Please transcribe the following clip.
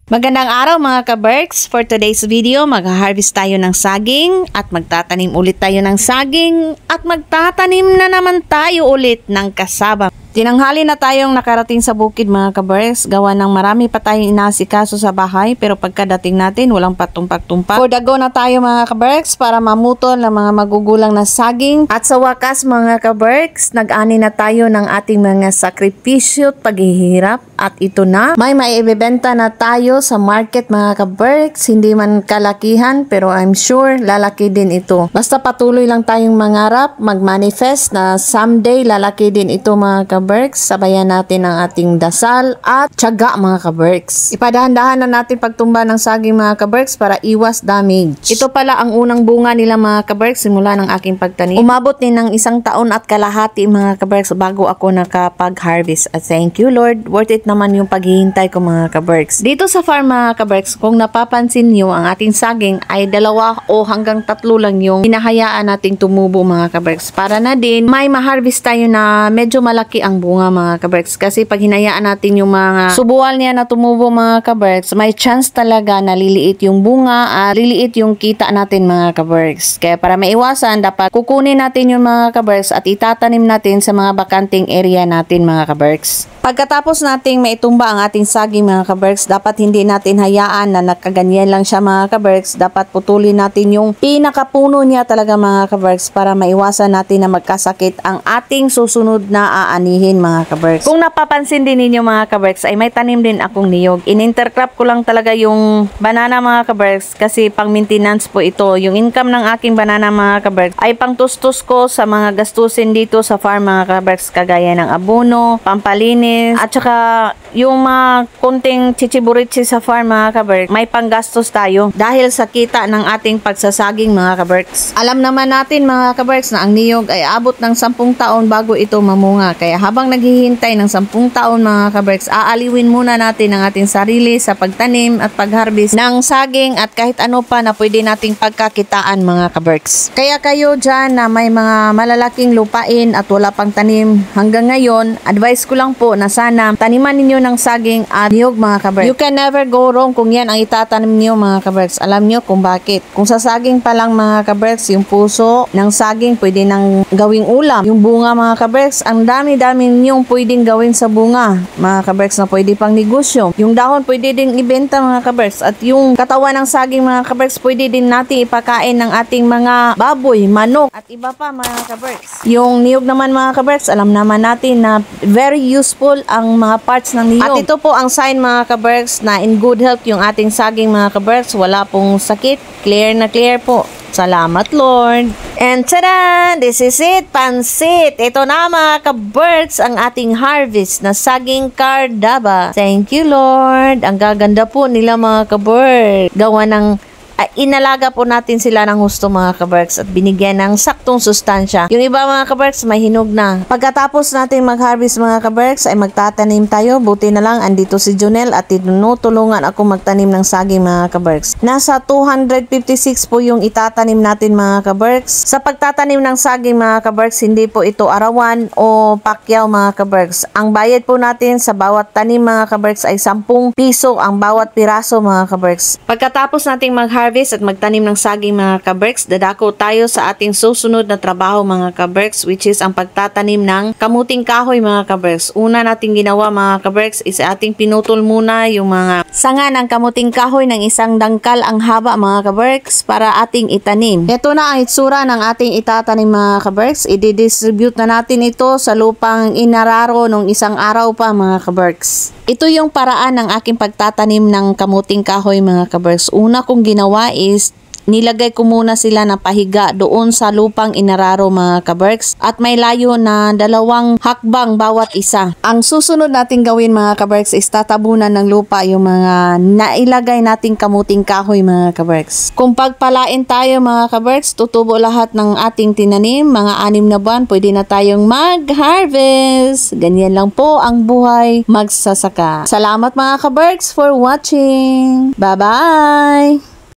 Magandang araw mga ka-Berks! For today's video, mag-harvest tayo ng saging at magtatanim ulit tayo ng saging at magtatanim na naman tayo ulit ng kasaba. Tinanghali na tayong nakarating sa bukid mga ka-Berks. Gawa ng marami pa tayong inasikaso sa bahay pero pagkadating natin walang patumpak-tumpak. For the go na tayo mga ka-Berks para mamutol ng mga magugulang na saging. At sa wakas mga ka-Berks, nag-ani na tayo ng ating mga sakripisyo at paghihirap. At ito na, may maibebenta na tayo sa market mga ka-Berks. Hindi man kalakihan pero I'm sure lalaki din ito. Basta patuloy lang tayong mangarap, mag-manifest na someday lalaki din ito mga ka-Berks. Sabayan natin ang ating dasal at tiyaga mga ka-Berks. Ipadahan-dahan na natin pagtumba ng saging mga ka-Berks para iwas damage. Ito pala ang unang bunga nila mga ka-Berks simula ng aking pagtanim. Umabot din ng 1 taon at kalahati mga ka-Berks bago ako nakapag-harvest. At thank you Lord, worth it naman yung paghihintay ko mga ka-Berks. Dito sa farm mga ka-Berks, kung napapansin nyo, ang ating saging ay 2 o hanggang 3 lang yung hinahayaan nating tumubo mga ka-Berks. Para na din may ma-harvest tayo na medyo malaki ang bunga mga ka-Berks. Kasi pag hinayaan natin yung mga subual niya na tumubo mga ka-Berks, may chance talaga na liliit yung bunga at liliit yung kita natin mga ka-Berks. Kaya para maiwasan, dapat kukunin natin yung mga ka-Berks at itatanim natin sa mga bakanting area natin mga ka-Berks. Pagkatapos nating maitumba ang ating saging mga ka-Berks, dapat hindi natin hayaan na nakaganyan lang siya mga ka-Berks. Dapat putulin natin yung pinakapuno niya talaga mga ka-Berks para maiwasan natin na magkasakit ang ating susunod na aanihin mga ka-Berks. Kung napapansin din ninyo mga ka-Berks, ay may tanim din akong niyog. In-intercrop ko lang talaga yung banana mga ka-Berks kasi pang maintenance po ito. Yung income ng aking banana mga ka-Berks ay pang tustos ko sa mga gastusin dito sa farm mga ka-Berks, kagaya ng abono, pampalinis, at saka yung mga konting chichiburitsi sa farm mga ka-Berks, may panggastos tayo dahil sa kita ng ating pagsasaging mga ka-Berks. Alam naman natin mga ka-Berks na ang niyog ay abot ng 10 taon bago ito mamunga. Kaya habang naghihintay ng 10 taon mga ka-Berks, aaliwin muna natin ang ating sarili sa pagtanim at pagharvest ng saging at kahit ano pa na pwede nating pagkakitaan mga ka-Berks. Kaya kayo dyan na may mga malalaking lupain at wala pang tanim hanggang ngayon, advice ko lang po na sana taniman ninyo ng saging at niyog mga ka-Berks. You can never go wrong kung yan ang itatanim niyo mga ka-Berks. Alam niyo kung bakit. Kung sa saging pa lang mga ka-Berks, yung puso ng saging pwede nang gawing ulam. Yung bunga mga ka-Berks, ang dami-dami ninyong pwedeng gawin sa bunga mga ka-Berks na pwede pang negosyo. Yung dahon pwede din ibenta mga ka-Berks. At yung katawan ng saging mga ka-Berks, pwede din natin ipakain ng ating mga baboy, manok at iba pa mga ka-Berks. Yung niyog naman mga ka-Berks, alam naman natin na very useful ang mga parts ng niyog. At ito po ang sign mga ka-Berks na in good health yung ating saging mga ka-Berks. Wala pong sakit. Clear na clear po. Salamat Lord. And tada! This is it. Pansit. Ito na mga ka-Berks ang ating harvest na saging cardaba. Thank you Lord. Ang gaganda po nila mga ka-Berks. Gawa ng inalaga po natin sila ng husto mga ka-Berks at binigyan ng saktong sustansya. Yung iba mga ka-Berks may hinog na. Pagkatapos natin mag-harvest mga ka-Berks ay magtatanim tayo. Buti na lang andito si Junel at tinutulungan ako magtanim ng saging mga ka-Berks. Nasa 256 po yung itatanim natin mga ka-Berks. Sa pagtatanim ng saging mga ka-Berks, hindi po ito arawan o pakyaw mga ka-Berks. Ang bayad po natin sa bawat tanim mga ka-Berks ay 10 piso ang bawat piraso mga ka-Berks. Pagkatapos nating mag-harvest at magtanim ng saging mga ka-Berks, dadako tayo sa ating susunod na trabaho mga ka-Berks, which is ang pagtatanim ng kamuting kahoy mga ka-Berks. Una nating ginawa mga ka-Berks is ating pinutol muna yung mga sanga ng kamuting kahoy ng 1 dangkal ang haba mga ka-Berks para ating itanim. Ito na ang itsura ng ating itatanim mga ka-Berks. I-distribute na natin ito sa lupang inararo nung 1 araw pa mga ka-Berks. Ito yung paraan ng aking pagtatanim ng kamuting kahoy mga ka-Berks. Una kong ginawa is nilagay ko muna sila na pahiga doon sa lupang inararo mga ka-Berks at may layo na 2 hakbang bawat isa. Ang susunod nating gawin mga ka-Berks is tatabunan ng lupa yung mga nailagay nating kamuting kahoy mga ka-Berks. Kung pagpalain tayo mga ka-Berks, tutubo lahat ng ating tinanim. Mga 6 na buwan, pwede na tayong mag-harvest. Ganyan lang po ang buhay magsasaka. Salamat mga ka-Berks for watching. Bye-bye!